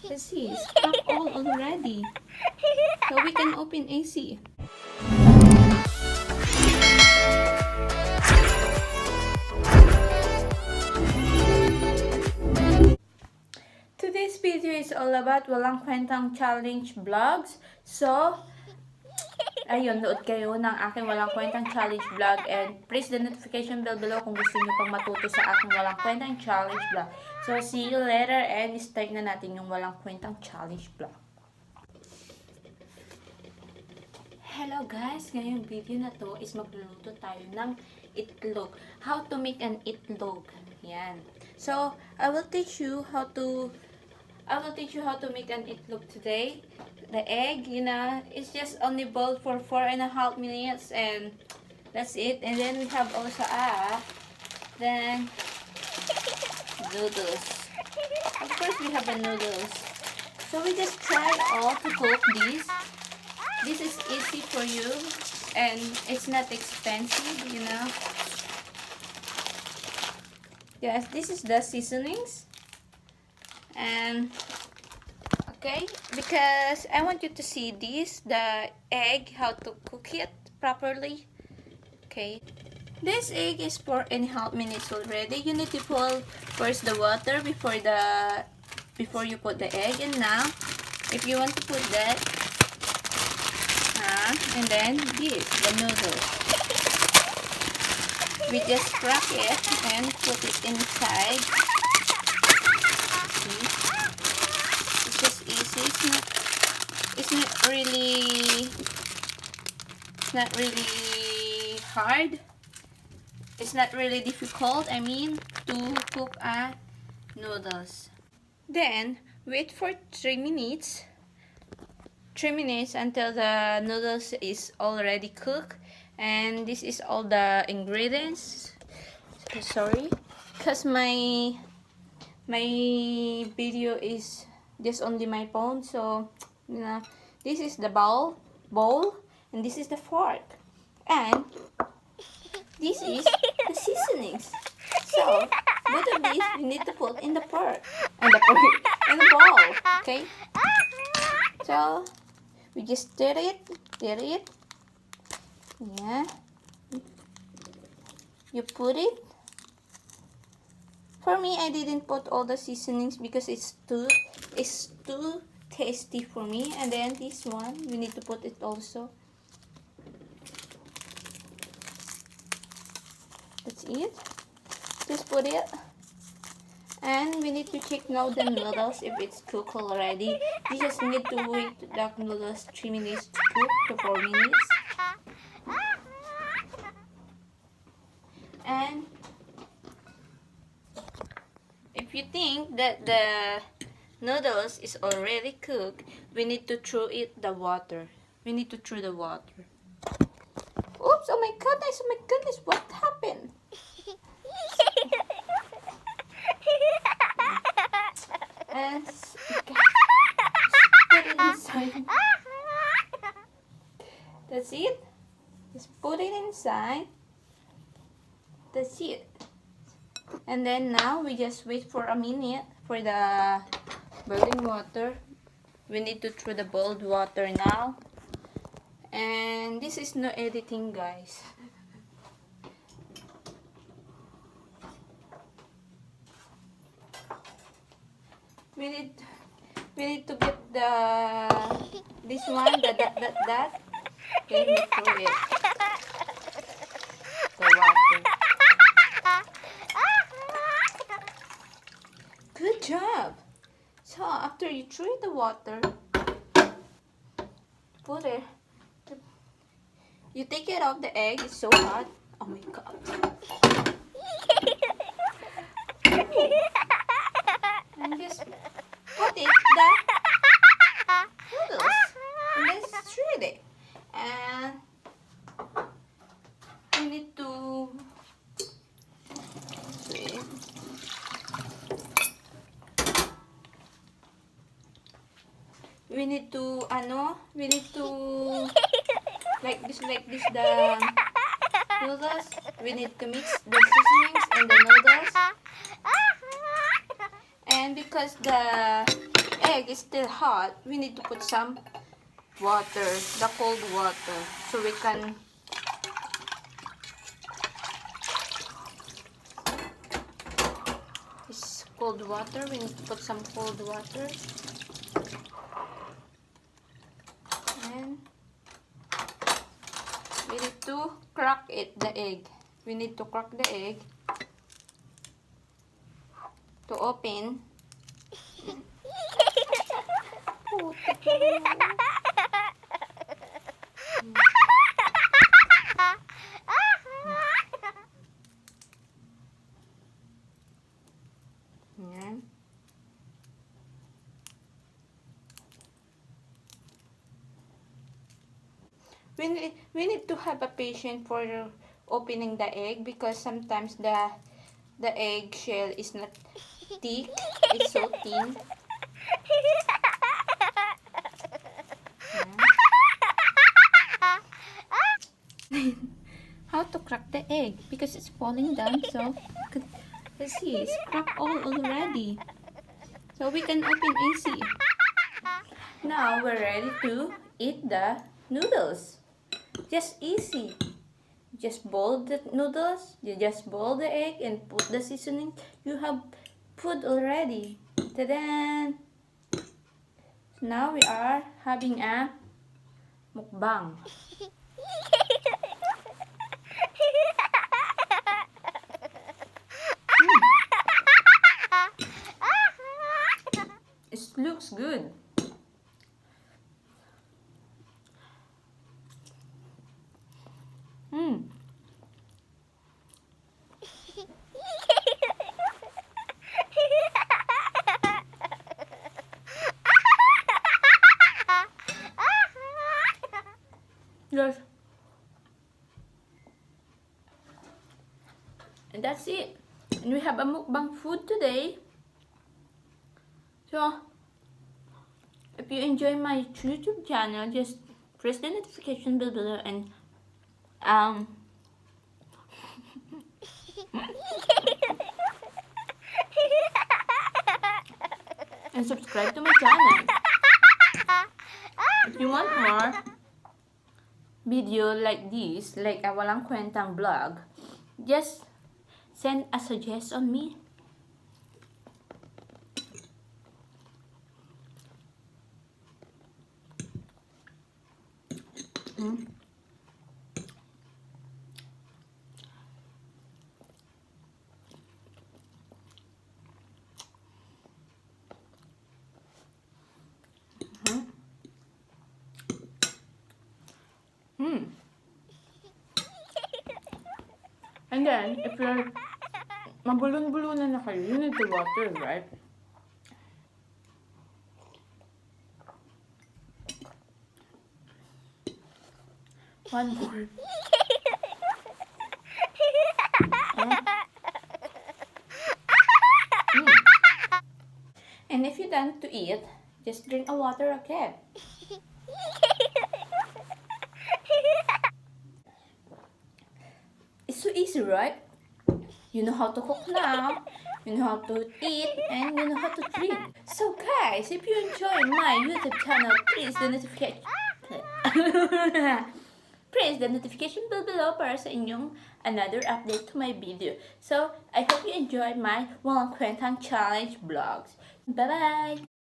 Let's see, it's cracked all already. So we can open AC. Today's video is all about walang kwentang challenge vlogs. So, ayun, nood kayo ng aking walang kwentang challenge vlog and press the notification bell below kung gusto niyo pang matuto sa aking walang kwentang challenge vlog. So, see you later and start na natin yung walang kwentang challenge vlog. Hello guys! Ngayong video na to is magluluto tayo ng itlog. How to make an itlog. Yan. So, I will teach you how to make an itlog today. The egg, you know, it's just only boiled for 4.5 minutes and that's it. And then we have also then noodles. Of course we have the noodles. So we just try all to cook this. This is easy for you and it's not expensive, you know. Yes, this is the seasonings. And okay, because I want you to see this, the egg, how to cook it properly. Okay, this egg is 4.5 minutes already. You need to pour first the water before you put the egg. And now, if you want to put that, and then this, the noodles. We just crack it and put it inside. See? It's just easy. It's not really hard. It's not really difficult, I mean, to cook noodles. Then wait for 3 minutes. 3 minutes until the noodles is already cooked. And this is all the ingredients. Sorry, because my video is just only my phone, so you know, this is the bowl, and this is the fork, and this is the seasonings. So both of these we need to put in the fork and in the bowl. Okay, so we just stir it. Yeah, you put it. For me, I didn't put all the seasonings because it's too tasty for me. And then this one, we need to put it also. That's it. Just put it. And we need to check now the noodles if it's cooked already. You just need to wait the noodles 3 minutes to cook to 4 minutes. And if you think that the noodles is already cooked, we need to throw the water. We need to throw the water. Oops, oh my goodness, what happened? And put it inside. That's it. Just put it inside. That's it. And then now we just wait for a minute for the boiling water. We need to throw the boiled water now. And this is no editing, guys. We need to get this one, that. Okay, we throw it. The water. Good job. So after you throw the water, put it. You take it off the egg. It's so hot. Oh my god. And just put it the noodles. And then shred it. And we need to wait. We need to like this the noodles. We need to mix the seasonings and the noodles. And because the egg egg is still hot, we need to put some water, the cold water, so we can this cold water, we need to put some cold water. And we need to crack it, the egg. We need to crack the egg to open. Yan. We need to have a patience for opening the egg because sometimes the egg shell is not thick, it's so thin. How to crack the egg because it's falling down, so let's see, it's cracked all already, so we can open easy. Now we're ready to eat the noodles. Just easy. Just boil the noodles, you just boil the egg and put the seasoning. You have food already. Ta-da! Now we are having a mukbang. It looks good. Yes. And that's it. And we have a mukbang food today. So, if you enjoy my YouTube channel, just press the notification bell below and and subscribe to my channel. If you want more video like this, like a walang kwentang vlog, just send a suggest on me. And then, if you're mabulon-bulunan na kayo, you need the water, right? One more. And if you're done to eat, just drink a water, okay? It's so easy, right? You know how to cook now, you know how to eat, and you know how to drink. So guys, if you enjoy my YouTube channel, please the notification press the notification bell below para sa inyong another update to my video. So, I hope you enjoy my walang kwentang challenge vlogs. Bye-bye!